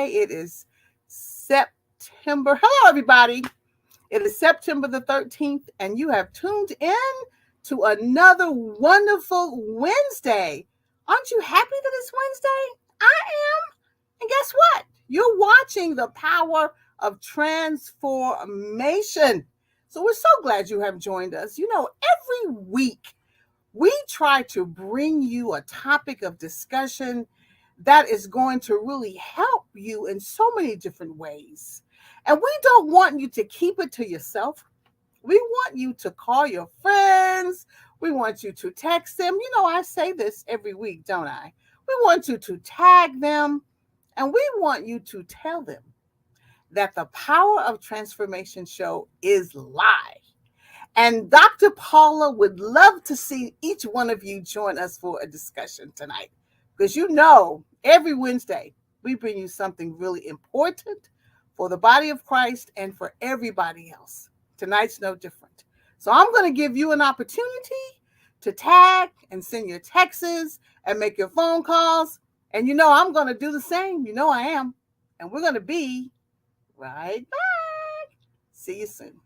Wednesday. It is September. Hello, everybody. It is September the 13th, and you have tuned in to another wonderful Wednesday. Aren't you happy that it's Wednesday? I am. And guess what? You're watching the power of transformation. So we're so glad you have joined us. You know, every week we try to bring you a topic of discussion that is going to really help you in so many different ways. And we don't want you to keep it to yourself. We want you to call your friends. We want you to text them. You know, I say this every week, don't I? We want you to tag them, and we want you to tell them that the Power of Transformation show is live. And Dr. Paula would love to see each one of you join us for a discussion tonight. Because you know, every Wednesday, we bring you something really important for the body of Christ and for everybody else. Tonight's no different. So I'm going to give you an opportunity to tag and send your texts and make your phone calls. And you know, I'm going to do the same. You know I am. And we're going to be right back. See you soon.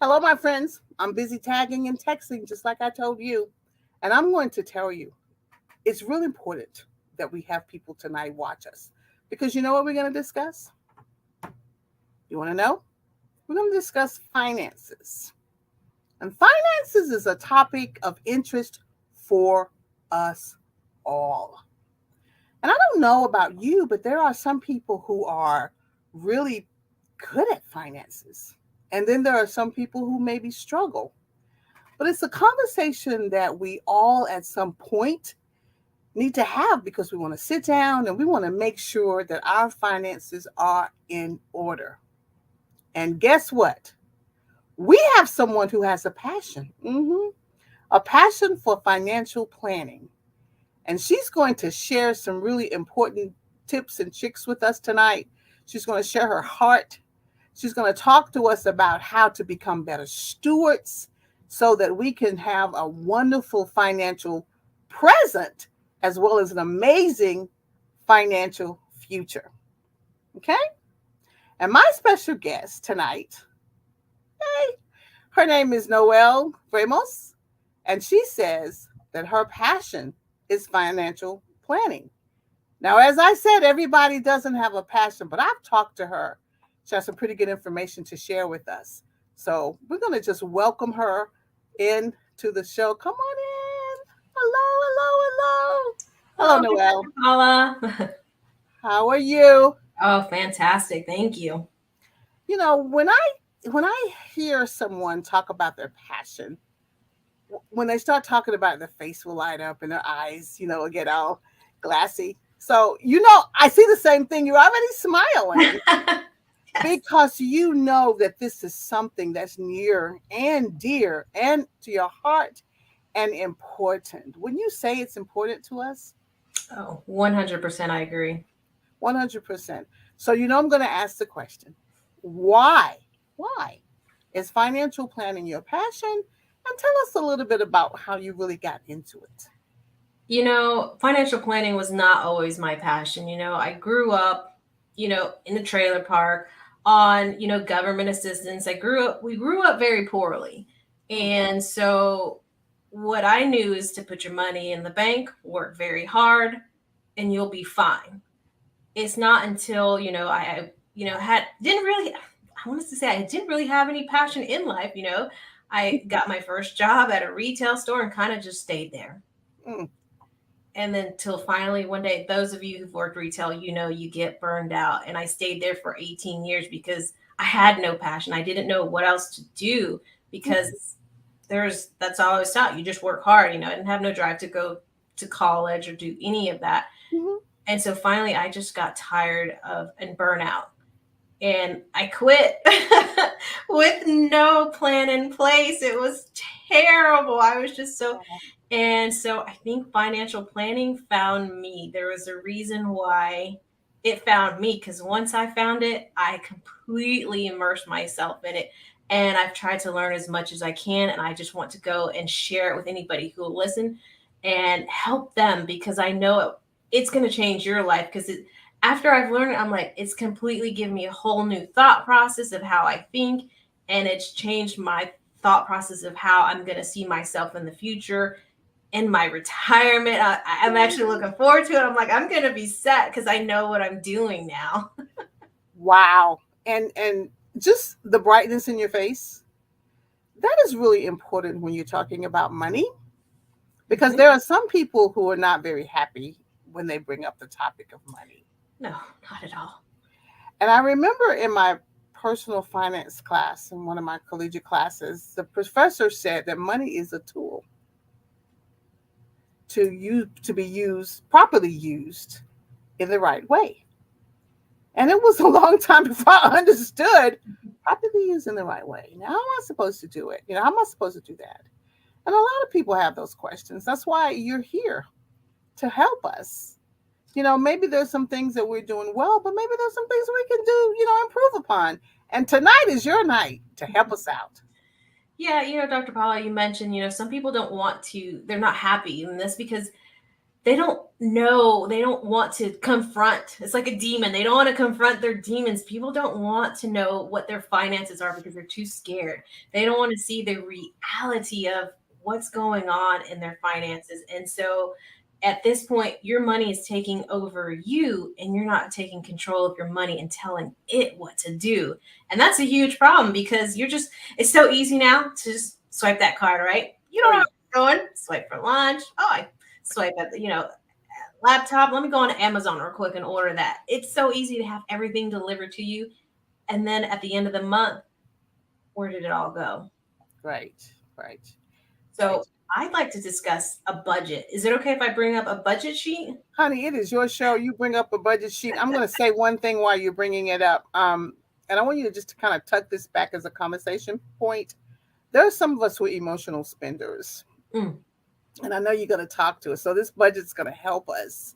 Hello, my friends. I'm busy tagging and texting just like I told you. And I'm going to tell you, it's really important that we have people tonight watch us. Because you know what we're going to discuss? You want to know? We're going to discuss finances. And finances is a topic of interest for us all. And I don't know about you, but there are some people who are really good at finances. And then there are some people who maybe struggle. But it's a conversation that we all at some point need to have because we want to sit down and we want to make sure that our finances are in order. And guess what? We have someone who has a passion, a passion for financial planning. And she's going to share some really important tips and tricks with us tonight. She's going to share her heart. She's going to talk to us about how to become better stewards so that we can have a wonderful financial present as well as an amazing financial future. Okay? And my special guest tonight, her name is Noelle Ramos, and she says that her passion is financial planning. Now, as I said, everybody doesn't have a passion, but I've talked to her. She has some pretty good information to share with us. So we're going to just welcome her into the show. Come on in. Hello. Hello, Noelle. Paula. How are you? Oh, fantastic. Thank you. You know, when I hear someone talk about their passion, when they start talking about it, their face will light up and their eyes, will get all glassy. So, I see the same thing. You're already smiling. Because you know that this is something that's near and dear and to your heart and important. When you say it's important to us? Oh, 100% I agree. 100%. So, I'm going to ask the question, why? Why is financial planning your passion? And tell us a little bit about how you really got into it. Financial planning was not always my passion. I grew up, in the trailer park on, government assistance. We grew up very poorly. And so what I knew is to put your money in the bank, work very hard, and you'll be fine. It's not until, I wanted to say I didn't really have any passion in life. I got my first job at a retail store and kind of just stayed there. Mm. And then till finally one day, those of you who've worked retail, you get burned out. And I stayed there for 18 years because I had no passion. I didn't know what else to do because that's all I was taught. You just work hard. I didn't have no drive to go to college or do any of that. Mm-hmm. And so finally, I just got tired of and burnout. And I quit with no plan in place. It was terrible. I was just so, and so I think financial planning found me. There was a reason why it found me, because once I found it, I completely immersed myself in it. And I've tried to learn as much as I can. And I just want to go and share it with anybody who will listen and help them, because I know it's going to change your life. Because after I've learned it, I'm like, it's completely given me a whole new thought process of how I think. And it's changed my thought process of how I'm going to see myself in the future, in my retirement. I'm actually looking forward to it. I'm like, I'm going to be set because I know what I'm doing now. Wow. And just the brightness in your face, that is really important when you're talking about money, because there are some people who are not very happy when they bring up the topic of money. No, not at all. And I remember in my personal finance class, in one of my collegiate classes, the professor said that money is a tool to be used, properly used, in the right way. And it was a long time before I understood properly used in the right way. Now, how am I supposed to do it? How am I supposed to do that? And a lot of people have those questions. That's why you're here, to help us. Maybe there's some things that we're doing well, but maybe there's some things we can do, improve upon. And tonight is your night to help us out. Yeah, Dr. Paula, you mentioned, some people don't want to, they're not happy. And that's because they don't know, they don't want to confront. It's like a demon. They don't want to confront their demons. People don't want to know what their finances are because they're too scared. They don't want to see the reality of what's going on in their finances. And so at this point, your money is taking over you, and you're not taking control of your money and telling it what to do. And that's a huge problem, because it's so easy now to just swipe that card, right? You don't know where it's going. Swipe for lunch. Oh, I swipe at the, laptop. Let me go on Amazon real quick and order that. It's so easy to have everything delivered to you. And then at the end of the month, where did it all go? Right. So I'd like to discuss a budget. Is it okay if I bring up a budget sheet? Honey, it is your show. You bring up a budget sheet. I'm going to say one thing while you're bringing it up. And I want you to just kind of tuck this back as a conversation point. There are some of us who are emotional spenders. And I know you're going to talk to us. So this budget's going to help us.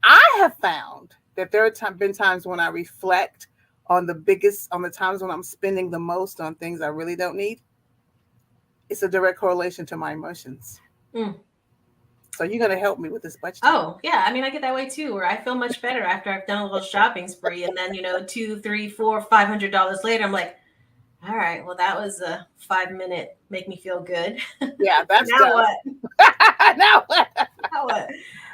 I have found that there have been times when I reflect on the times when I'm spending the most on things I really don't need. It's a direct correlation to my emotions. So you're going to help me with this budget. Oh, yeah. I mean, I get that way too, where I feel much better after I've done a little shopping spree. And then, $200, $300, $400, $500 later, I'm like, all right, well, that was a 5-minute make me feel good. Yeah, that's now what? Now what? Now what?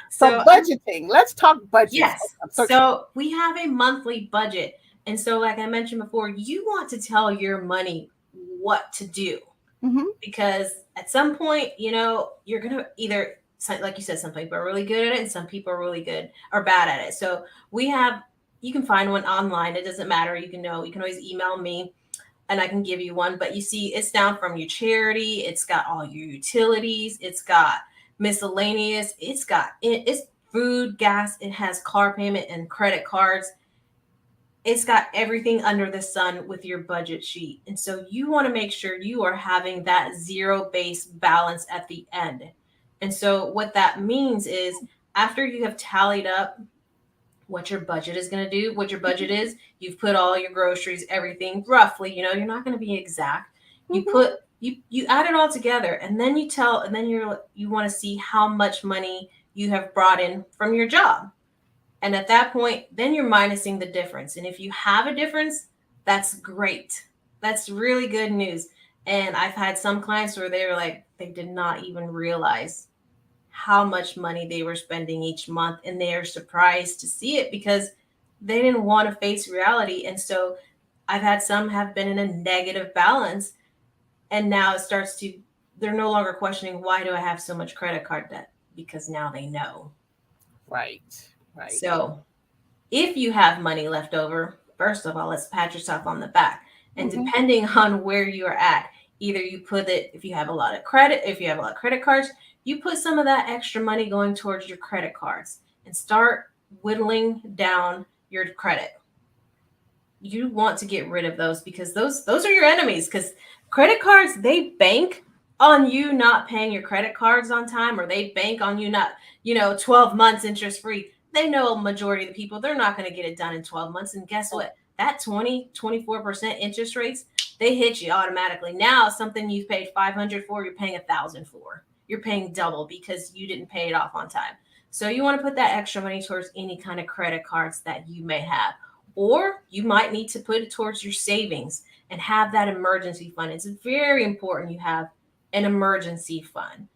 So budgeting. Let's talk budget. Yes. So we have a monthly budget. And so, like I mentioned before, you want to tell your money what to do. Because at some point, you're going to either, like you said, some people are really good at it and some people are really good or bad at it. So you can find one online. It doesn't matter. You can always email me and I can give you one. But you see, it's down from your charity. It's got all your utilities. It's got miscellaneous. It's food, gas. It has car payment and credit cards. It's got everything under the sun with your budget sheet. And so you want to make sure you are having that zero-based balance at the end. And so what that means is, after you have tallied up what your budget is going to do, what your budget is, you've put all your groceries, everything roughly, you're not going to be exact. You add it all together, and then you want to see how much money you have brought in from your job. And at that point, then you're minusing the difference. And if you have a difference, that's great. That's really good news. And I've had some clients where they were like, they did not even realize how much money they were spending each month. And they are surprised to see it because they didn't want to face reality. And so I've had some have been in a negative balance. And now they're no longer questioning, why do I have so much credit card debt? Because now they know. Right. So if you have money left over, first of all, let's pat yourself on the back. And depending on where you are at, either you put it, if you have a lot of credit cards, you put some of that extra money going towards your credit cards and start whittling down your credit. You want to get rid of those because those are your enemies, because credit cards, they bank on you not paying your credit cards on time, or they bank on you not, 12 months interest free. They know a majority of the people, they're not going to get it done in 12 months. And guess what? That 24% interest rates, they hit you automatically. Now something you've paid 500 for, you're paying 1,000 for. You're paying double because you didn't pay it off on time. So you want to put that extra money towards any kind of credit cards that you may have. Or you might need to put it towards your savings and have that emergency fund. It's very important you have an emergency fund,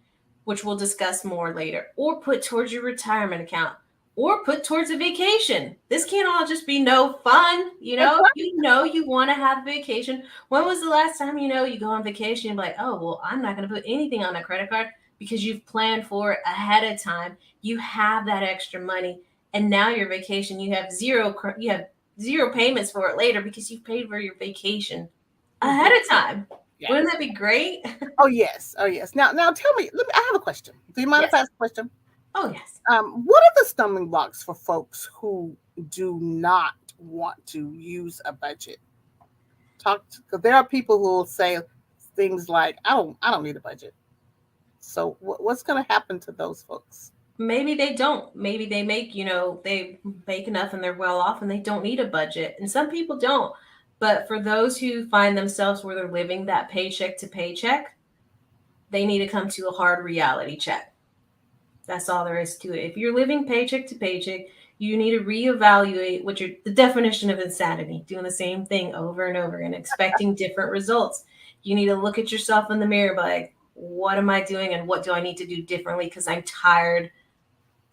which we'll discuss more later, or put towards your retirement account, or put towards a vacation. This can't all just be no fun. You want to have a vacation. When was the last time, you go on vacation and be like, oh, well, I'm not going to put anything on that credit card, because you've planned for it ahead of time. You have that extra money. And now your vacation, you have zero payments for it later because you've paid for your vacation ahead of time. Yes. Wouldn't that be great? Oh yes. Now tell me. I have a question. Do you mind if I ask a question? Oh yes. What are the stumbling blocks for folks who do not want to use a budget? Because there are people who will say things like, "I don't need a budget." So what's going to happen to those folks? Maybe they don't. Maybe they make, they make enough and they're well off and they don't need a budget. And some people don't. But for those who find themselves where they're living that paycheck to paycheck, they need to come to a hard reality check. That's all there is to it. If you're living paycheck to paycheck, you need to reevaluate the definition of insanity, doing the same thing over and over again, expecting different results. You need to look at yourself in the mirror, like, what am I doing and what do I need to do differently? Because I'm tired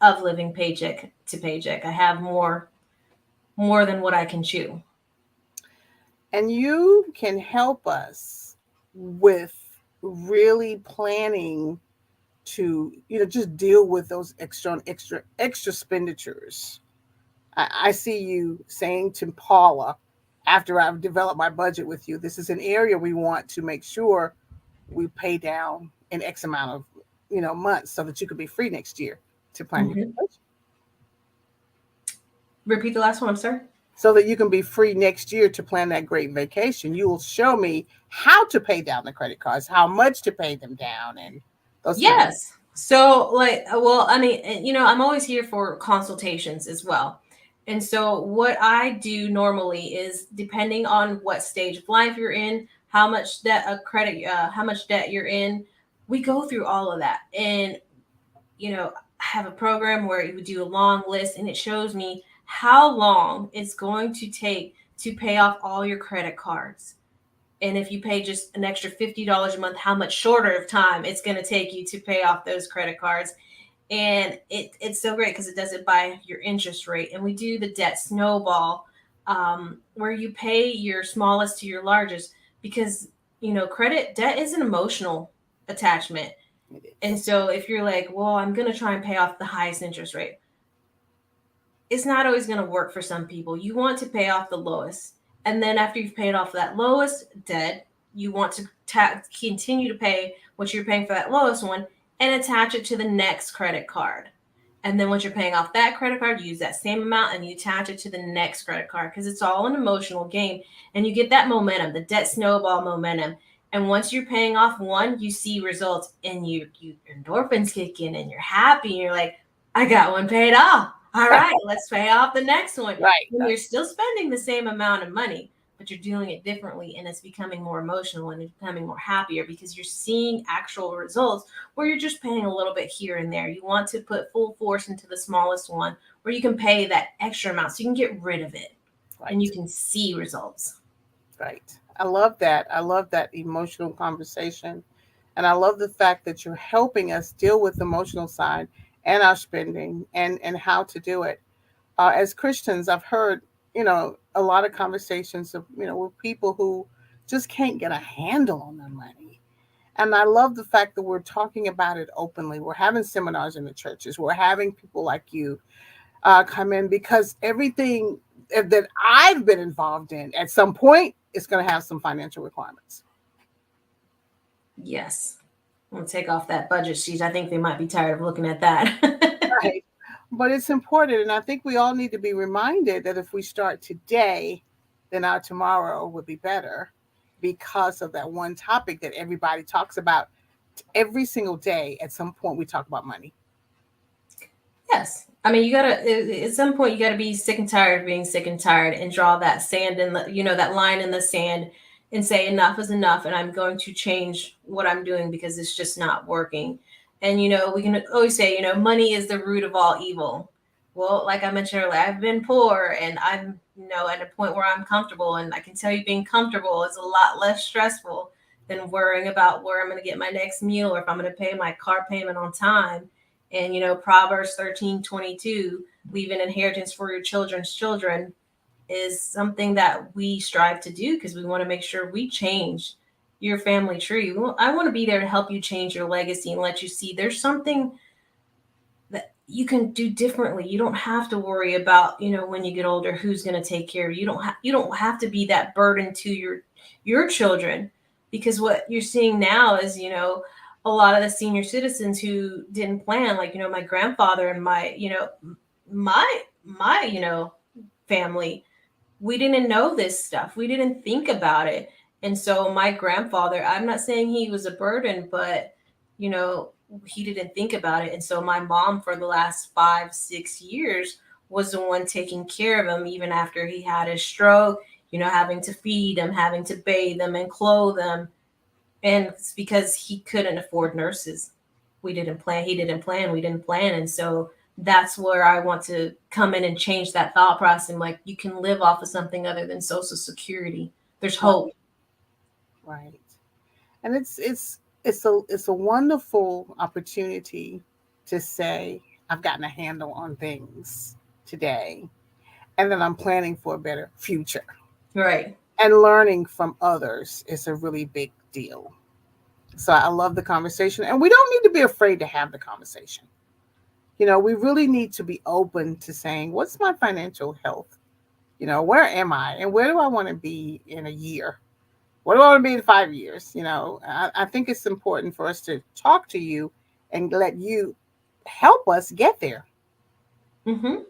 of living paycheck to paycheck. I have more than what I can chew. And you can help us with really planning to, just deal with those extra expenditures. I see you saying to Paula, after I've developed my budget with you, this is an area we want to make sure we pay down in X amount of, months so that you could be free next year to plan your budget. Repeat the last one, I'm sorry. So that you can be free next year to plan that great vacation. You will show me how to pay down the credit cards, how much to pay them down, and those. Yes. So I'm always here for consultations as well. And so what I do normally is, depending on what stage of life you're in, how much debt how much debt you're in, we go through all of that. And, I have a program where you would do a long list and it shows me how long it's going to take to pay off all your credit cards. And if you pay just an extra $50 a month, how much shorter of time it's going to take you to pay off those credit cards. And it's so great because it does it by your interest rate. And we do the debt snowball, where you pay your smallest to your largest, because, credit debt is an emotional attachment. And so if you're like, well, I'm going to try and pay off the highest interest rate, it's not always going to work for some people. You want to pay off the lowest. And then after you've paid off that lowest debt, you want to continue to pay what you're paying for that lowest one and attach it to the next credit card. And then once you're paying off that credit card, you use that same amount and you attach it to the next credit card, because it's all an emotional game. And you get that momentum, the debt snowball momentum. And once you're paying off one, you see results and your endorphins kick in and you're happy. And you're like, I got one paid off. All right, let's pay off the next one. Right. And you're still spending the same amount of money, but you're doing it differently, and it's becoming more emotional and it's becoming more happier because you're seeing actual results where you're just paying a little bit here and there. You want to put full force into the smallest one where you can pay that extra amount so you can get rid of it, right, and you can see results. Right. I love that. I love that emotional conversation. And I love the fact that you're helping us deal with the emotional side and our spending and how to do it. As Christians, I've heard, a lot of conversations of, with people who just can't get a handle on their money. And I love the fact that we're talking about it openly. We're having seminars in the churches. We're having people like you come in, because everything that I've been involved in at some point is going to have some financial requirements. Yes. I'm going to take off that budget sheet. I think they might be tired of looking at that. Right. But it's important. And I think we all need to be reminded that if we start today, then our tomorrow would be better because of that one topic that everybody talks about every single day. At some point, we talk about money. Yes. I mean, you gotta, at some point, you gotta be sick and tired of being sick and tired and draw that sand in the, that line in the sand and say, enough is enough. And I'm going to change what I'm doing because it's just not working. And, we can always say, money is the root of all evil. Well, like I mentioned earlier, I've been poor and I'm, at a point where I'm comfortable. And I can tell you being comfortable is a lot less stressful than worrying about where I'm going to get my next meal or if I'm going to pay my car payment on time. And Proverbs 13:22, leave an inheritance for your children's children, is something that we strive to do because we want to make sure we change your family tree. I want to be there to help you change your legacy and let you see there's something that you can do differently. You don't have to worry about, when you get older, who's going to take care of you. You don't have to be that burden to your children, because what you're seeing now is, a lot of the senior citizens who didn't plan, like, my grandfather and my family, we didn't know this stuff. We didn't think about it. And so my grandfather, I'm not saying he was a burden, but you know, he didn't think about it. And so my mom for the last 5, 6 years was the one taking care of him even after he had his stroke, having to feed him, having to bathe him and clothe him. And it's because he couldn't afford nurses. We didn't plan, he didn't plan, we didn't plan. And so that's where I want to come in and change that thought process. And like, you can live off of something other than Social Security. There's hope. Right. And it's a wonderful opportunity to say I've gotten a handle on things today and that I'm planning for a better future. Right. And learning from others is a really big deal. So I love the conversation, and we don't need to be afraid to have the conversation. We really need to be open to saying, what's my financial health? Where am I and where do I want to be in a year? What do I want to be in 5 years? I think it's important for us to talk to you and let you help us get there. Mm-hmm.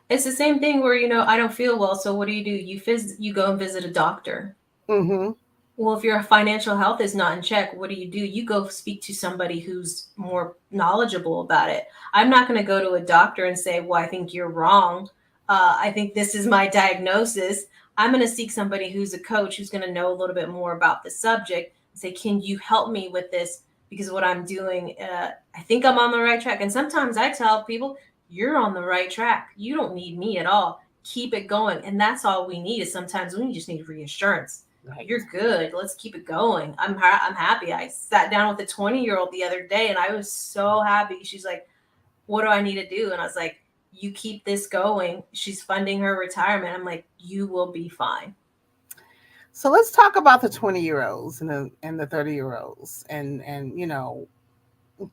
It's the same thing where, I don't feel well. So what do? You go and visit a doctor. Mm-hmm. Well, if your financial health is not in check, what do? You go speak to somebody who's more knowledgeable about it. I'm not going to go to a doctor and say, well, I think you're wrong. I think this is my diagnosis. I'm going to seek somebody who's a coach who's going to know a little bit more about the subject and say, can you help me with this? Because what I'm doing, I think I'm on the right track. And sometimes I tell people, you're on the right track. You don't need me at all. Keep it going. And that's all we need is sometimes we just need reassurance. Right. You're good. Let's keep it going. I'm happy. I sat down with a 20-year-old the other day and I was so happy. She's like, what do I need to do? And I was like, you keep this going. She's funding her retirement. I'm like, you will be fine. So let's talk about the 20-year-olds and the 30-year-olds and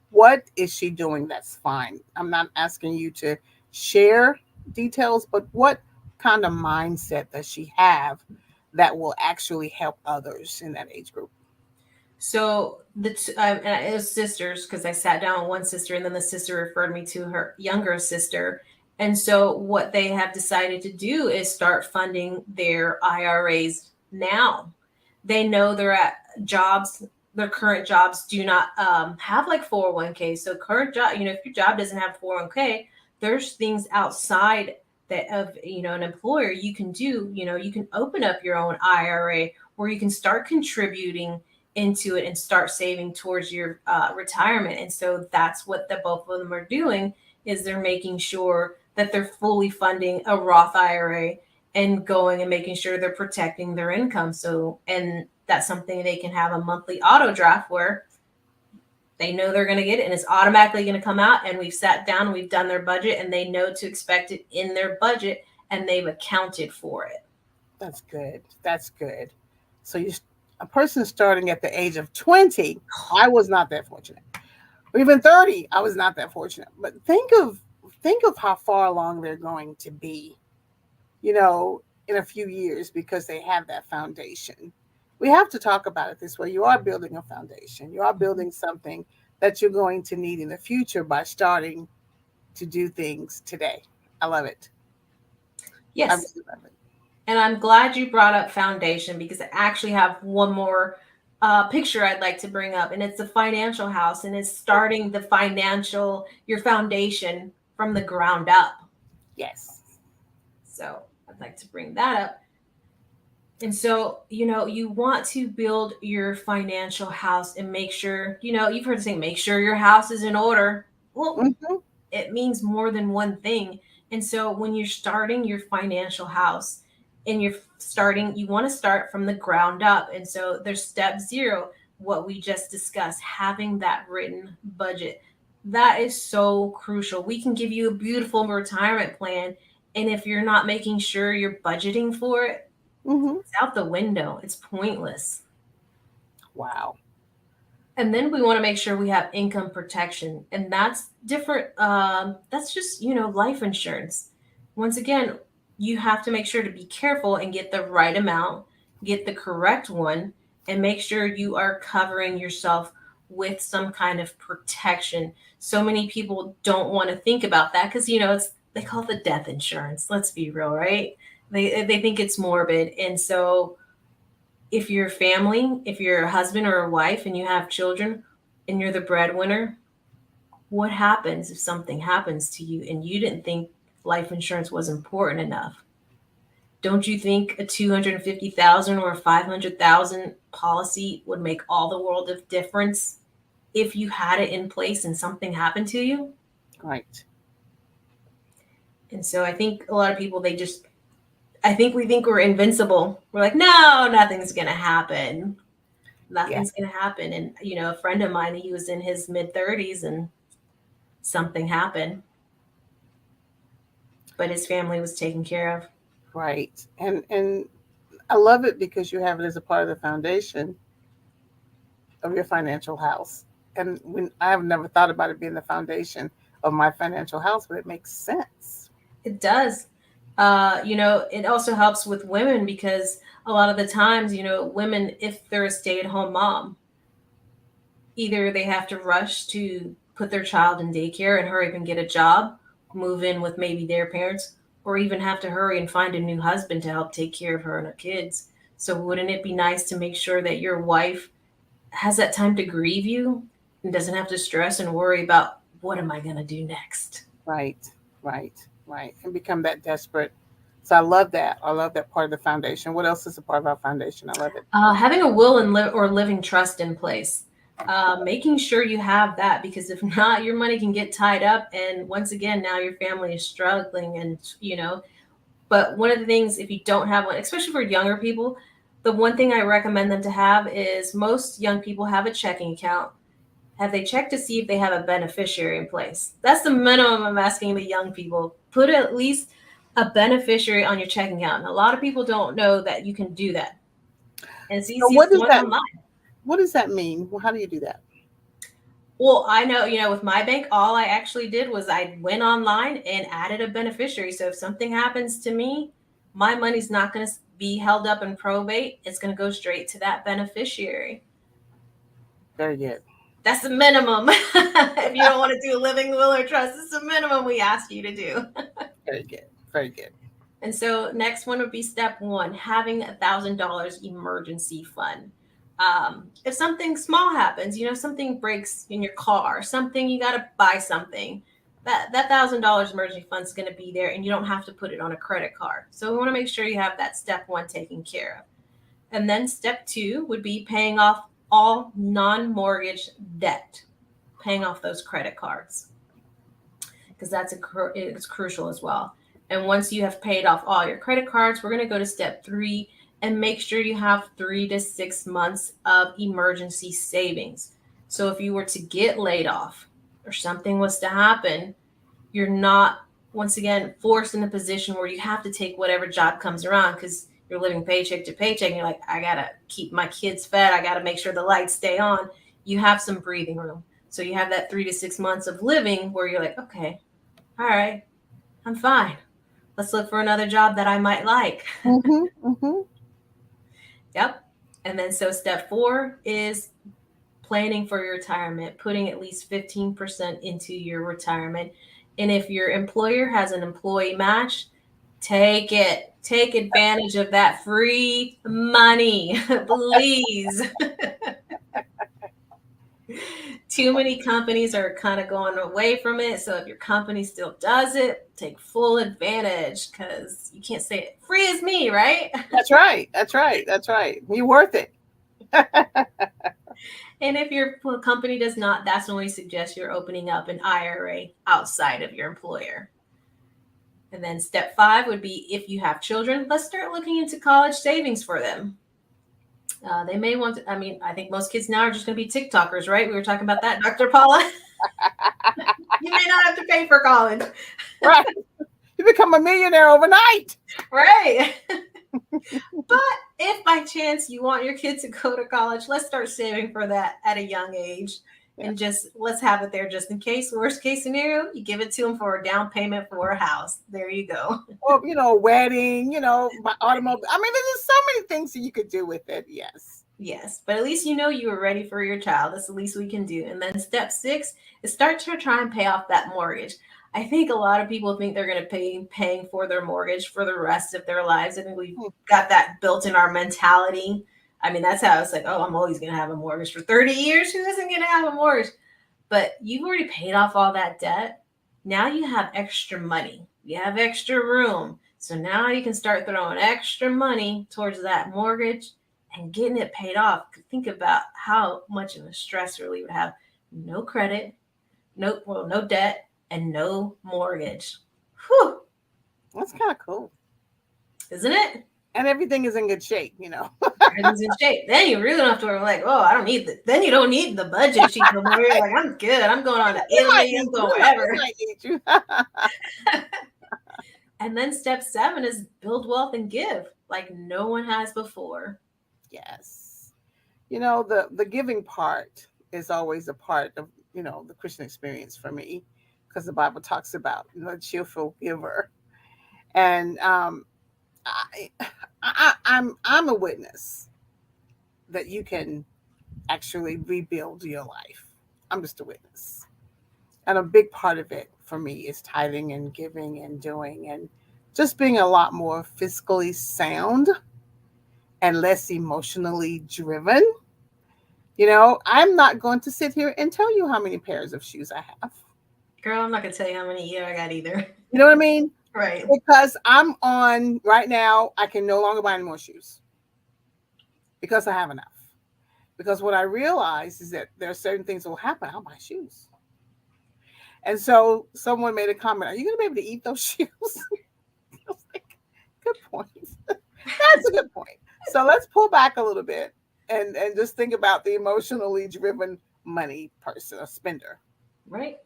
what is she doing that's fine? I'm not asking you to share details, but what kind of mindset does she have that will actually help others in that age group? So and it was sisters because I sat down with one sister and then the sister referred me to her younger sister. And so what they have decided to do is start funding their IRAs now. They know they're at jobs. Their current jobs do not have like 401k. So current job, if your job doesn't have 401k, there's things outside that of an employer you can do. You can open up your own IRA where you can start contributing into it and start saving towards your retirement. And so that's what the both of them are doing, is they're making sure that they're fully funding a Roth IRA and going and making sure they're protecting their income. So, and that's something they can have a monthly auto draft where they know they're going to get it and it's automatically going to come out. And we've sat down and we've done their budget and they know to expect it in their budget and they've accounted for it. That's good. That's good. So a person starting at the age of 20, I was not that fortunate. Or even 30, I was not that fortunate. But think of how far along they're going to be, in a few years because they have that foundation. We have to talk about it this way. You are building a foundation. You are building something that you're going to need in the future by starting to do things today. I love it. I Yes. really love it. And I'm glad you brought up foundation because I actually have one more picture I'd like to bring up, and it's the financial house, and it's starting the financial, your foundation from the ground up. Yes. So I'd like to bring that up. And so, you want to build your financial house and make sure, you've heard the saying, make sure your house is in order. Well, Hmm. it means more than one thing. And so when you're starting your financial house and you want to start from the ground up. And so there's step zero, what we just discussed, having that written budget. That is so crucial. We can give you a beautiful retirement plan. And if you're not making sure you're budgeting for it, Hmm. it's out the window. It's pointless. Wow. And then we want to make sure we have income protection, and that's different. That's just life insurance. Once again, you have to make sure to be careful and get the right amount, get the correct one, and make sure you are covering yourself with some kind of protection. So many people don't want to think about that because it's, they call it the death insurance. Let's be real, right? They think it's morbid. And so if you're family, if you're a husband or a wife and you have children and you're the breadwinner, what happens if something happens to you and you didn't think life insurance was important enough? Don't you think a 250,000 or a 500,000 policy would make all the world of difference if you had it in place and something happened to you? Right. And so I think a lot of people, I think we think we're invincible. We're like, no, nothing's going to happen. Yeah. Nothing's going to happen. And, a friend of mine, he was in his mid 30s and something happened, but his family was taken care of. Right. And I love it because you have it as a part of the foundation of your financial house. And when I have never thought about it being the foundation of my financial house, but it makes sense. It does. It also helps with women because a lot of the times, women, if they're a stay at home mom, either they have to rush to put their child in daycare and hurry up and get a job, move in with maybe their parents, or even have to hurry and find a new husband to help take care of her and her kids. So, wouldn't it be nice to make sure that your wife has that time to grieve you and doesn't have to stress and worry about what am I going to do next? Right. Right. Right. And become that desperate. So I love that. I love that part of the foundation. What else is a part of our foundation? I love it. Having a will and or living trust in place, making sure you have that, because if not, your money can get tied up, and once again, now your family is struggling, and But one of the things, if you don't have one, especially for younger people, the one thing I recommend them to have is most young people have a checking account. Have they checked to see if they have a beneficiary in place? That's the minimum I'm asking the young people. Put at least a beneficiary on your checking account. And a lot of people don't know that you can do that. And it's So easiest one online. what does that mean? Well, how do you do that? Well, I know, with my bank, all I actually did was I went online and added a beneficiary. So if something happens to me, my money's not going to be held up in probate. It's going to go straight to that beneficiary. Very good. That's the minimum. If you don't want to do a living will or trust, it's the minimum we ask you to do. Very good. Very good. And so next one would be step one, having $1,000 emergency fund. If something small happens, something breaks in your car, something, you got to buy something, that $1,000 emergency fund is going to be there, and you don't have to put it on a credit card. So we want to make sure you have that step one taken care of. And then step two would be paying off all non-mortgage debt, paying off those credit cards, because it's crucial as well. And once you have paid off all your credit cards, we're going to go to step three and make sure you have 3 to 6 months of emergency savings. So if you were to get laid off or something was to happen, you're not, once again, forced in a position where you have to take whatever job comes around because you're living paycheck to paycheck. And you're like, I got to keep my kids fed. I got to make sure the lights stay on. You have some breathing room. So you have that 3 to 6 months of living where you're like, okay, all right, I'm fine. Let's look for another job that I might like. Mm-hmm, mm-hmm. Yep. And then so step four is planning for your retirement, putting at least 15% into your retirement. And if your employer has an employee match, take it. Take advantage of that free money, please. Too many companies are kind of going away from it. So if your company still does it, take full advantage because you can't say it free as me, right? That's right. That's right. That's right. You're worth it. And if your company does not, that's when we suggest you're opening up an IRA outside of your employer. And then step 5 would be if you have children, let's start looking into college savings for them. They may want to, I mean, I think most kids now are just going to be TikTokers, right? We were talking about that, Dr. Paula. You may not have to pay for college. Right. You become a millionaire overnight. Right. But if by chance you want your kid to go to college, let's start saving for that at a young age. Yeah. And just let's have it there just in case. Worst case scenario, you give it to them for a down payment for a house. There you go. Or, a wedding, automobile. I mean, there's so many things that you could do with it. Yes. Yes. But at least you were ready for your child. That's the least we can do. And then step 6 is start to try and pay off that mortgage. I think a lot of people think they're going to be paying for their mortgage for the rest of their lives. I think we've got that built in our mentality. I mean, that's how it's like, oh, I'm always going to have a mortgage for 30 years. Who isn't going to have a mortgage? But you've already paid off all that debt. Now you have extra money. You have extra room. So now you can start throwing extra money towards that mortgage and getting it paid off. Think about how much of a stress relief would have. No credit, no debt, and no mortgage. Whew. That's kind of cool. Isn't it? And everything is in good shape, Everything's in shape. Then you really don't have to worry like, oh, I don't need then you don't need the budget sheet no more. You're like, I'm good. I'm going on to Italy. I'm going wherever. And then step 7 is build wealth and give like no one has before. Yes. The giving part is always a part of, the Christian experience for me. Because the Bible talks about a cheerful giver, and I'm a witness that you can actually rebuild your life. I'm just a witness, and a big part of it for me is tithing and giving and doing and just being a lot more fiscally sound and less emotionally driven. I'm not going to sit here and tell you how many pairs of shoes I have. Girl, I'm not going to tell you how many I got either. You know what I mean? Right. Because I'm on right now, I can no longer buy any more shoes because I have enough. Because what I realize is that there are certain things that will happen. I'll buy shoes. And so someone made a comment, are you going to be able to eat those shoes? I was like, good point. That's a good point. So let's pull back a little bit and just think about the emotionally driven money person, a spender. Right.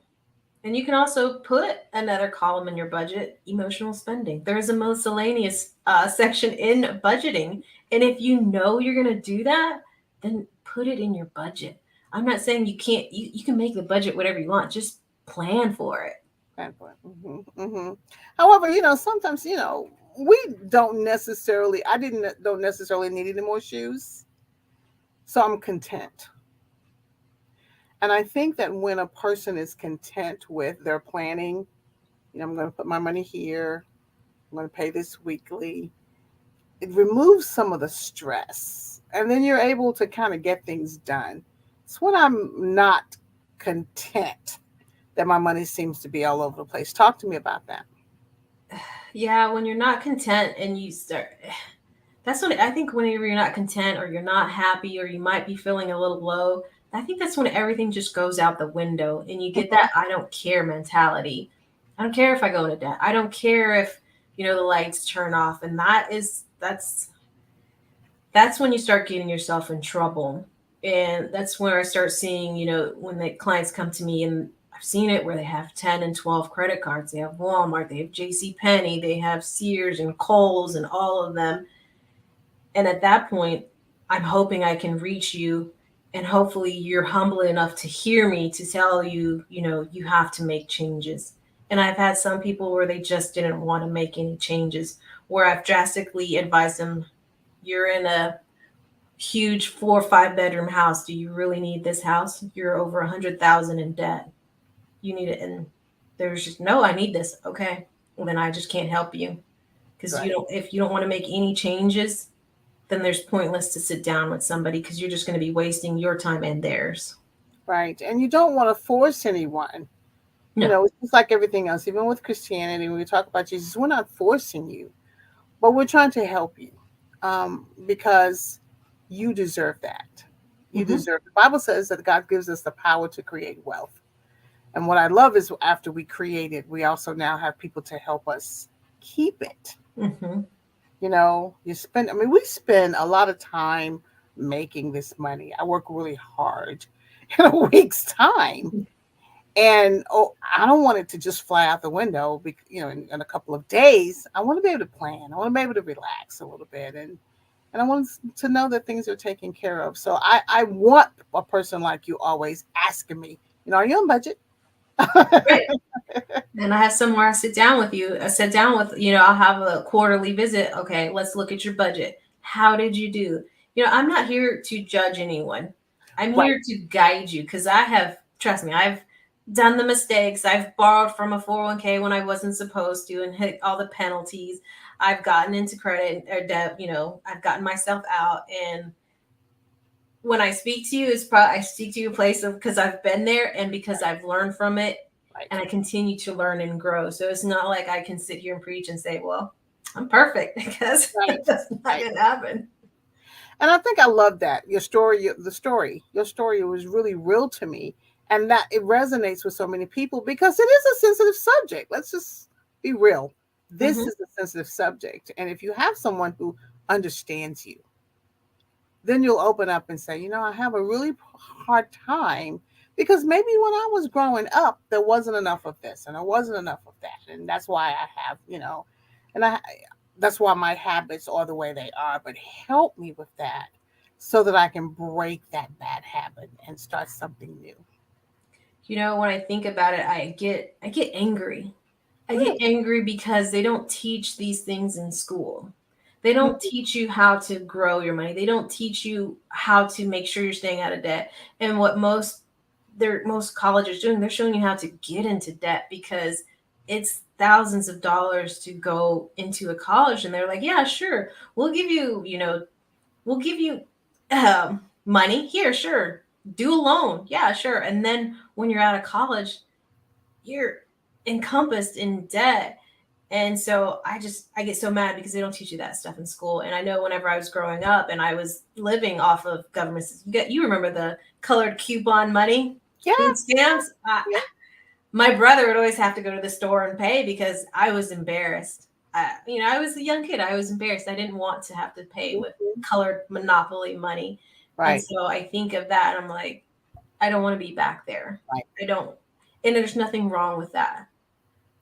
And you can also put another column in your budget, emotional spending. There's a miscellaneous section in budgeting. And if you know you're going to do that, then put it in your budget. I'm not saying you can't, you can make the budget whatever you want. Just plan for it. Plan for it. Mm-hmm, mm-hmm. However, sometimes, we don't necessarily need any more shoes. So I'm content. And I think that when a person is content with their planning, I'm going to put my money here, I'm going to pay this weekly, it removes some of the stress. And then you're able to kind of get things done. It's when I'm not content that my money seems to be all over the place. Talk to me about that. Yeah, when you're not content and you start, that's when I think whenever you're not content or you're not happy or you might be feeling a little low, I think that's when everything just goes out the window and you get that I don't care mentality. I don't care if I go into debt. I don't care if, the lights turn off. And that's when you start getting yourself in trouble. And that's where I start seeing, when the clients come to me, and I've seen it where they have 10 and 12 credit cards. They have Walmart, they have JCPenney, they have Sears and Kohl's and all of them. And at that point, I'm hoping I can reach you. And hopefully you're humble enough to hear me to tell you, you have to make changes. And I've had some people where they just didn't want to make any changes, where I've drastically advised them, you're in a huge 4 or 5 bedroom house. Do you really need this house? You're over 100,000 in debt. You need it. And There's just, no, I need this. Okay. Well, then I just can't help you. Because Right. if you don't want to make any changes, then there's pointless to sit down with somebody because you're just going to be wasting your time and theirs. Right. And you don't want to force anyone. You No. know, it's just like everything else. Even with Christianity, when we talk about Jesus, we're not forcing you, but we're trying to help you, because you deserve that. You Hmm. deserve. The Bible says that God gives us the power to create wealth. And what I love is after we create it, we also now have people to help us keep it. Hmm. You know, I mean, we spend a lot of time making this money. I work really hard in a week's time. And oh, I don't want it to just fly out the window, in a couple of days. I want to be able to plan. I want to be able to relax a little bit, and I want to know that things are taken care of. So I want a person like you always asking me, are you on budget? Right. And I have somewhere I sit down with you. I sit down with, I'll have a quarterly visit. Okay, let's look at your budget. How did you do? I'm not here to judge anyone. I'm Right. here to guide you because trust me, I've done the mistakes. I've borrowed from a 401k when I wasn't supposed to and hit all the penalties. I've gotten into credit or debt, I've gotten myself out. And when I speak to you, I speak to you a place of because I've been there and because I've learned from it, Right. and I continue to learn and grow. So it's not like I can sit here and preach and say, "Well, I'm perfect," because Right. that's not Right. going to happen. And I think I love that your story was really real to me, and that it resonates with so many people because it is a sensitive subject. Let's just be real. This Hmm. is a sensitive subject, and if you have someone who understands you, then you'll open up and say, I have a really hard time because maybe when I was growing up, there wasn't enough of this and there wasn't enough of that, and that's why I have, and that's why my habits are the way they are. But help me with that so that I can break that bad habit and start something new. When I think about it, I get angry. I get Really? angry because they don't teach these things in school. They don't Mhm. teach you how to grow your money. They don't teach you how to make sure you're staying out of debt. And what most colleges doing, they're showing you how to get into debt because it's thousands of dollars to go into a college, and they're like, yeah, sure, we'll give you, we'll give you money here, sure, do a loan, yeah, sure. And then when you're out of college, you're encompassed in debt. And so I get so mad because they don't teach you that stuff in school. And I know whenever I was growing up and I was living off of government, you remember the colored coupon money, Yeah, food stamps. yeah. My brother would always have to go to the store and pay because I was embarrassed. I was a young kid. I was embarrassed. I didn't want to have to pay with Mhm. colored Monopoly money. And Right, so I think of that and I'm like, I don't want to be back there. right. I don't. And there's nothing wrong with that.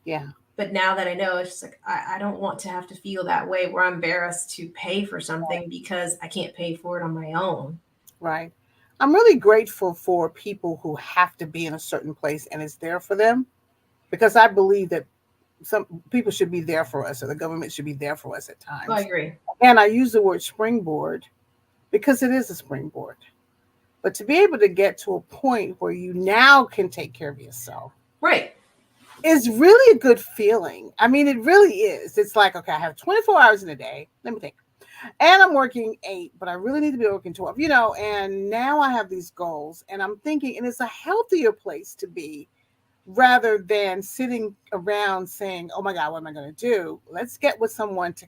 Yeah, But now that I know, it's just like I don't want to have to feel that way where I'm embarrassed to pay for something because I can't pay for it on my own. right. I'm really grateful for people who have to be in a certain place and it's there for them because I believe that some people should be there for us or the government should be there for us at I times. agree. And I use the word springboard because it is a springboard. But to be able to get to a point where you now can take care of yourself Right. is really a good feeling. I mean, it really is. It's like, okay, I have 24 hours in a day. Let me think. And I'm working 8, but I really need to be working 12, and now I have these goals and I'm thinking, and it's a healthier place to be rather than sitting around saying, oh my God, what am I going to do? Let's get with someone to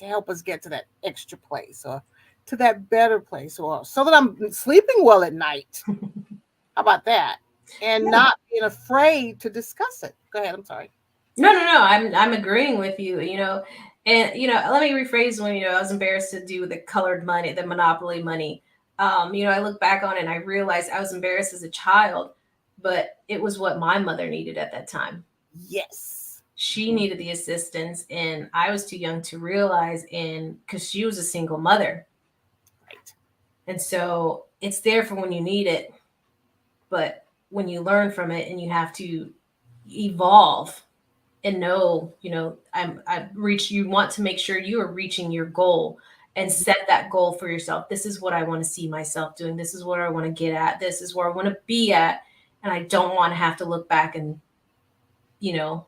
help us get to that extra place or to that better place or so that I'm sleeping well at night. How about that? And Yeah. not being afraid to discuss it. Go ahead. I'm sorry. No, no, no. I'm agreeing with you. And let me rephrase when I was embarrassed to do the colored money, the Monopoly money. I look back on it and I realized I was embarrassed as a child, but it was what my mother needed at that time. Yes. She Mhm. needed the assistance, and I was too young to realize. And because she was a single mother, Right. and so it's there for when you need it, but when you learn from it and you have to evolve and know, I reach, you want to make sure you are reaching your goal and set that goal for yourself. This is what I want to see myself doing. This is what I want to get at. This is where I want to be at. And I don't want to have to look back and you know,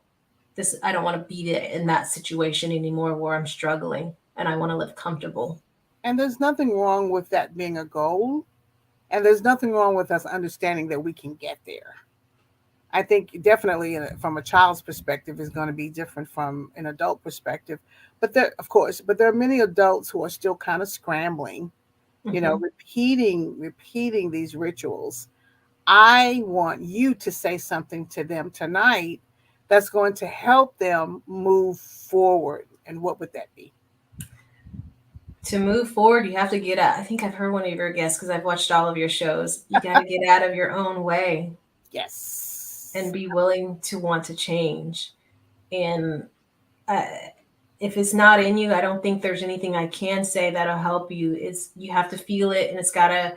this, I don't want to be in that situation anymore where I'm struggling and I want to live comfortable. And there's nothing wrong with that being a goal. And there's nothing wrong with us understanding that we can get there. I think definitely from a child's perspective is going to be different from an adult perspective. But there, of course, but there are many adults who are still kind of scrambling, Hmm. repeating these rituals. I want you to say something to them tonight that's going to help them move forward. And what would that be? To move forward, you have to get out. I think I've heard one of your guests because I've watched all of your shows. You got to get out of your own way and Yes. be willing to want to change. And uh, if it's not in you, I don't think there's anything I can say that'll help you. It's, you have to feel it, and it's gotta,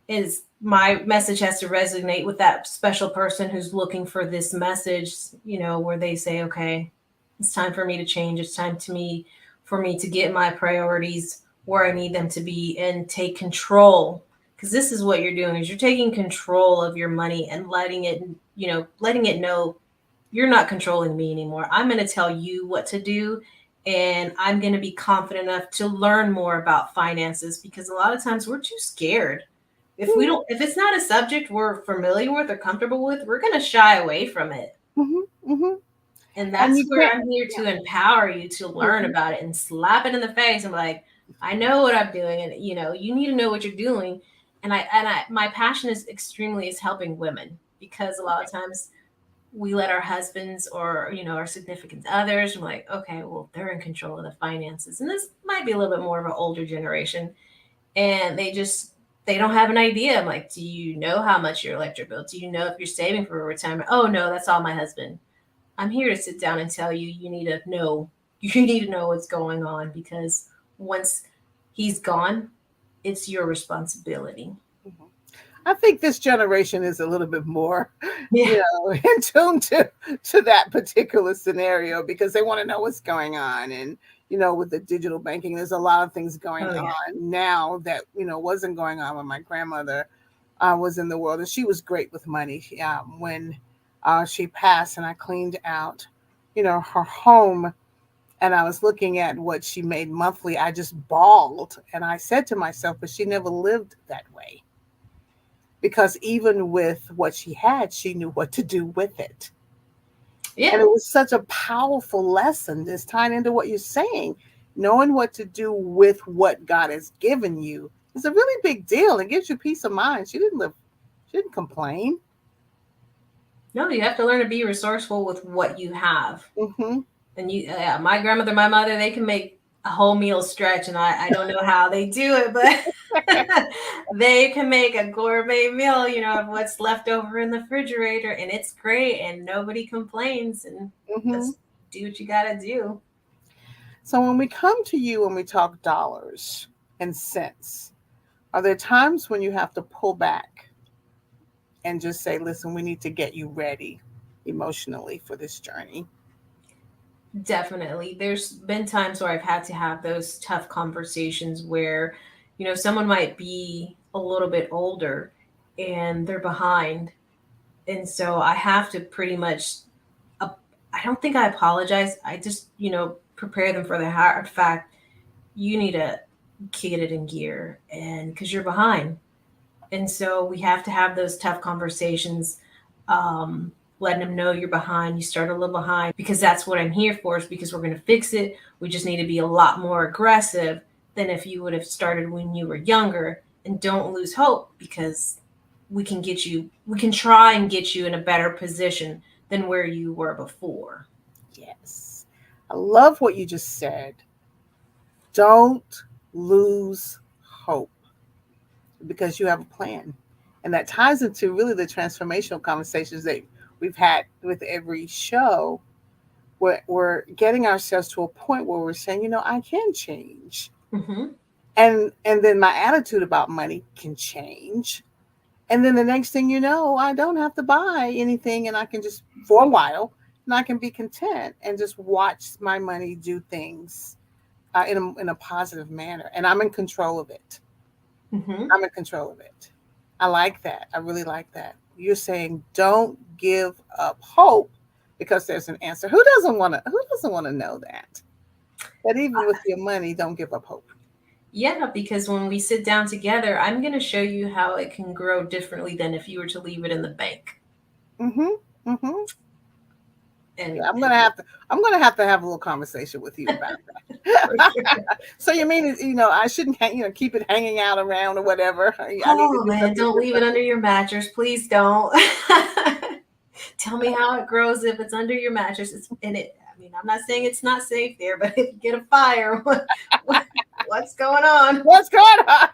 is my message has to resonate with that special person who's looking for this message, where they say, okay, it's time for me to change. It's time to me for me to get my priorities where I need them to be and take control. Because this is what you're doing, is you're taking control of your money and letting it know you're not controlling me anymore. I'm going to tell you what to do, and I'm going to be confident enough to learn more about finances, because a lot of times we're too scared. If it's not a subject we're familiar with or comfortable with, we're going to shy away from it. Hmm. Hmm. And And that's you where can't. I'm here to empower you to learn Mhm. about it and slap it in the face. I'm like, I know what I'm doing, and you need to know what you're doing. And I my passion is helping women, because a lot of times we let our husbands or our significant others, I'm like, okay, well, they're in control of the finances, and this might be a little bit more of an older generation, and they don't have an idea. I'm like, do you know how much your electric bill, do you know if you're saving for retirement? Oh no, that's all my husband. I'm here to sit down and tell you, you need to know what's going on, because once he's gone, it's your responsibility. Mhm. I think this generation is a little bit more, Yeah. in tune to that particular scenario because they want to know what's going on. And with the digital banking, there's a lot of things going Oh yeah. on now that wasn't going on when my grandmother was in the world, and she was great with money. When she passed, and I cleaned out, her home, and I was looking at what she made monthly, I just bawled, and I said to myself, but she never lived that way because even with what she had, she knew what to do with it. And Yeah. it was such a powerful lesson, just tying into what you're saying. Knowing what to do with what God has given you is a really big deal. It gives you peace of mind. She didn't complain. No, you have to learn to be resourceful with what you have. Hmm. And yeah, my grandmother, my mother, they can make a whole meal stretch, and I don't know how they do it, but they can make a gourmet meal, of what's left over in the refrigerator, and it's great, and nobody complains, and Hmm. that's, do what you gotta do. So when we come to you and we talk dollars and cents, are there times when you have to pull back and just say, listen, we need to get you ready emotionally for this journey? Definitely. There's been times where I've had to have those tough conversations where, someone might be a little bit older and they're behind. And so I have to pretty much, uh, I don't think I apologize. I just, prepare them for the hard fact, you need to get it in gear, and because you're behind. And so we have to have those tough conversations, um, letting them know you're behind. You start a little behind, because that's what I'm here for, is because we're going to fix it. We just need to be a lot more aggressive than if you would have started when you were younger. And don't lose hope, because we can try and get you in a better position than where you were before. Yes. I love what you just said. Don't lose hope because you have a plan. And that ties into really the transformational conversations that we've had with every show. We're getting ourselves to a point where we're saying, I can change. Hmm. And then my attitude about money can change. And then the next thing you know, I don't have to buy anything, and I can just, for a while, and I can be content and just watch my money do things in a positive manner. And I'm in control of it. Hmm. I'm in control of it. I like that. I really like that. You're saying don't give up hope because there's an answer. Who doesn't want to know that? That even with your money, don't give up hope. Yeah, because when we sit down together, I'm going to show you how it can grow differently than if you were to leave it in the bank. Mm-hmm. Mm-hmm. And Yeah, I'm gonna have a little conversation with you about for that. sure. So you mean, I shouldn't keep it hanging out around or whatever. I need to Oh do man, something don't leave it different. under your mattress. Please don't. Tell me how it grows if it's under your mattress. I mean, I'm not saying it's not safe there, but if you get a fire, what's going on? What's going on?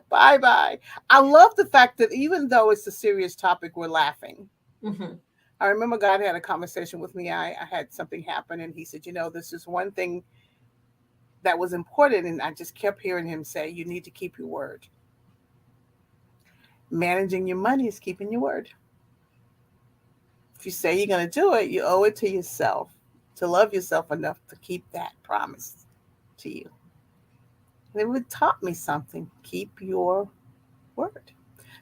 Bye bye. I love the fact that even though it's a serious topic, we're laughing. Hmm. I remember God had a conversation with me. I had something happen, and He said, this is one thing that was important. And I just kept hearing Him say, you need to keep your word. Managing your money is keeping your word. If you say you're going to do it, you owe it to yourself to love yourself enough to keep that promise to you. And it would taught me something. Keep your word.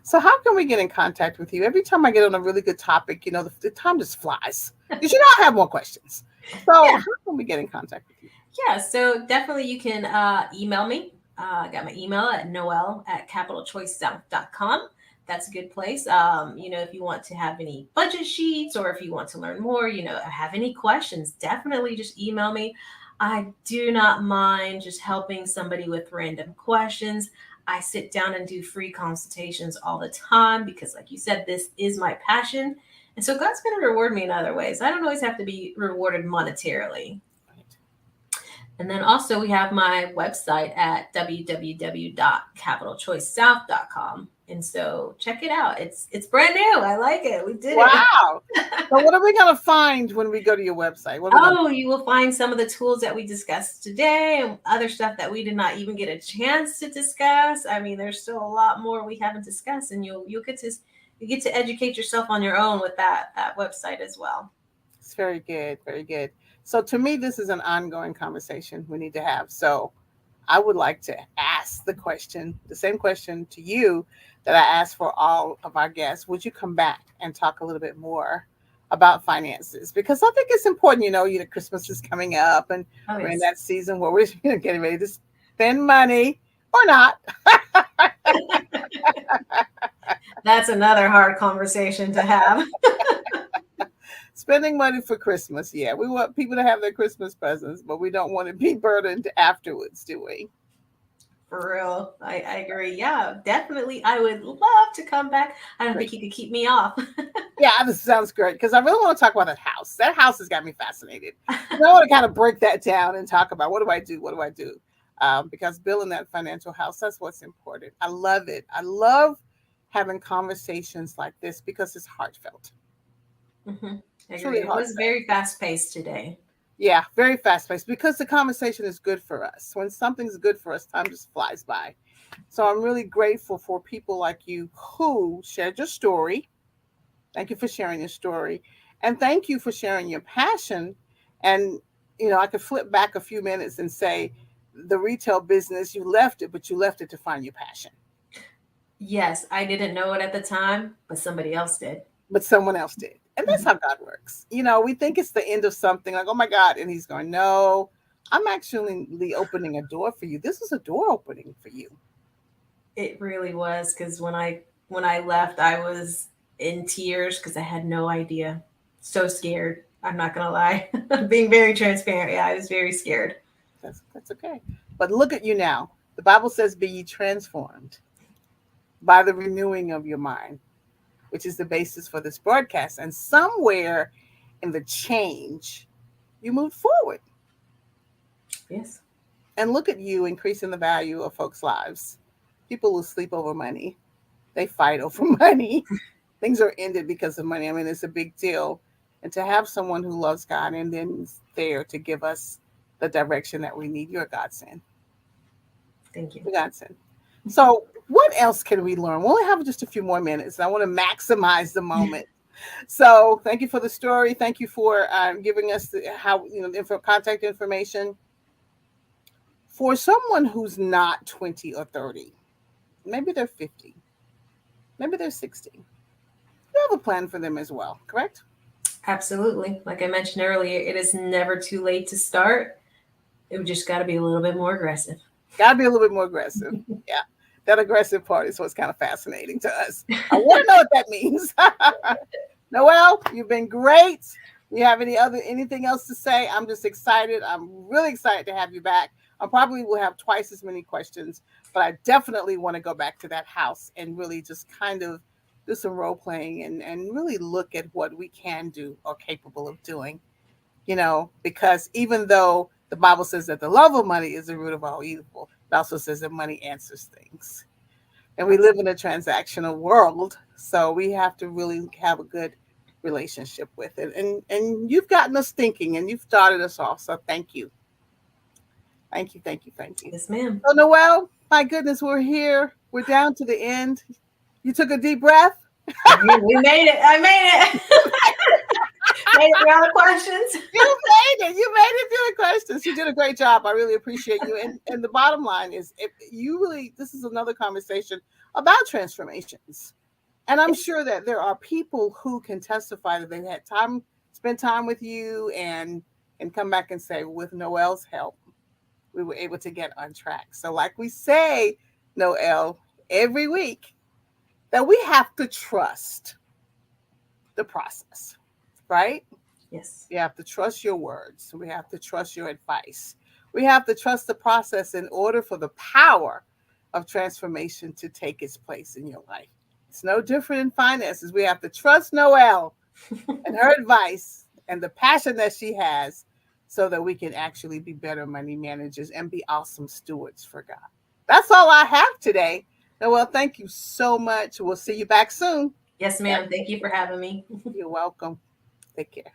So how can we get in contact with you? Every time I get on a really good topic, the time just flies. You should not have more questions. So how Yeah, can we get in contact with you? yeah. So definitely you can email me. I got my email at noel@capitalchoicesouth.com. That's a good place. If you want to have any budget sheets or if you want to learn more, have any questions, definitely just email me. I do not mind just helping somebody with random questions. I sit down and do free consultations all the time because, like you said, this is my passion. And so God's going to reward me in other ways. I don't always have to be rewarded monetarily. And then also we have my website at www.capitalchoicesouth.com. And so check it out. It's brand new. I like it. We did it. Wow. So what are we going to find when we go to your website? What are we going to Oh, you will find some of the tools that we discussed today and other stuff that we did not even get a chance to discuss. I mean, there's still a lot more we haven't discussed, and you get to educate yourself on your own with that website as well. It's very good, very good. So to me, this is an ongoing conversation we need to have. So I would like to ask the same question to you that I asked for all of our guests. Would you come back and talk a little bit more about finances? Because I think it's important, Christmas is coming up and Oh we're in yes. that season where we're getting ready to spend money or not. That's another hard conversation to have. Spending money for Christmas. Yeah, we want people to have their Christmas presents, but we don't want to be burdened afterwards, do we? For real. I agree. Yeah, definitely. I would love to come back. I don't think Great. you could keep me off. Yeah, this sounds great because I really want to talk about that house. That house has got me fascinated. I want to kind of break that down and talk about what do I do? What do I do? Because building that financial house, that's what's important. I love it. I love having conversations like this because it's heartfelt. Hmm. I Truly agree. It was heartfelt. very fast paced today. Yeah, very fast paced because the conversation is good for us. When something's good for us, time just flies by. So I'm really grateful for people like you who shared your story. Thank you for sharing your story. And thank you for sharing your passion. And, I could flip back a few minutes and say the retail business, you left it, but you left it to find your passion. Yes, I didn't know it at the time, but somebody else did. But someone else did. And that's Mhm. how God works. We think it's the end of something like, oh my God. And He's going, no, I'm actually opening a door for you. This is a door opening for you. It really was because when I left, I was in tears because I had no idea. So scared. I'm not gonna lie. Being very transparent. Yeah, I was very scared. That's okay. But look at you now. The Bible says, be ye transformed by the renewing of your mind, which is the basis for this broadcast. And somewhere in the change, you moved forward. Yes. And look at you increasing the value of folks' lives. People will sleep over money, they fight over money. Things are ended because of money. I mean, it's a big deal. And to have someone who loves God and then is there to give us the direction that we need, you're a godsend. Thank you. You're a godsend. So, what else can we learn? We only have just a few more minutes. I want to maximize the moment. So thank you for the story. Thank you for giving us the contact information. For someone who's not 20 or 30, maybe they're 50, maybe they're 60. You have a plan for them as well, correct? Absolutely. Like I mentioned earlier, it is never too late to start. It just got to be a little bit more aggressive. Got to be a little bit more aggressive. Yeah. That aggressive part is what's kind of fascinating to us. I want to know what that means. Noelle, you've been great. You have anything else to say? I'm just excited. I'm really excited to have you back. I probably will have twice as many questions, but I definitely want to go back to that house and really just kind of do some role playing and really look at what we can do or capable of doing. Because even though the Bible says that the love of money is the root of all evil, it also says that money answers things. And we live in a transactional world, so we have to really have a good relationship with it. And you've gotten us thinking and you've started us off. So thank you. Thank you, thank you, thank you. Yes, ma'am. So Noelle, my goodness, we're here. We're down to the end. You took a deep breath. We made it. I made it. Made it through all the questions. You made it. You made it through the questions. You did a great job. I really appreciate you. And the bottom line is, if you really, this is another conversation about transformations. And I'm sure that there are people who can testify that they've had spent time with you and come back and say, with Noelle's help, we were able to get on track. So like we say, Noelle, every week, that we have to trust the process, right? Yes. We have to trust your words. We have to trust your advice. We have to trust the process in order for the power of transformation to take its place in your life. It's no different in finances. We have to trust Noelle and her advice and the passion that she has so that we can actually be better money managers and be awesome stewards for God. That's all I have today. Noelle, thank you so much. We'll see you back soon. Yes, ma'am. Thank you for having me. You're welcome. Take care.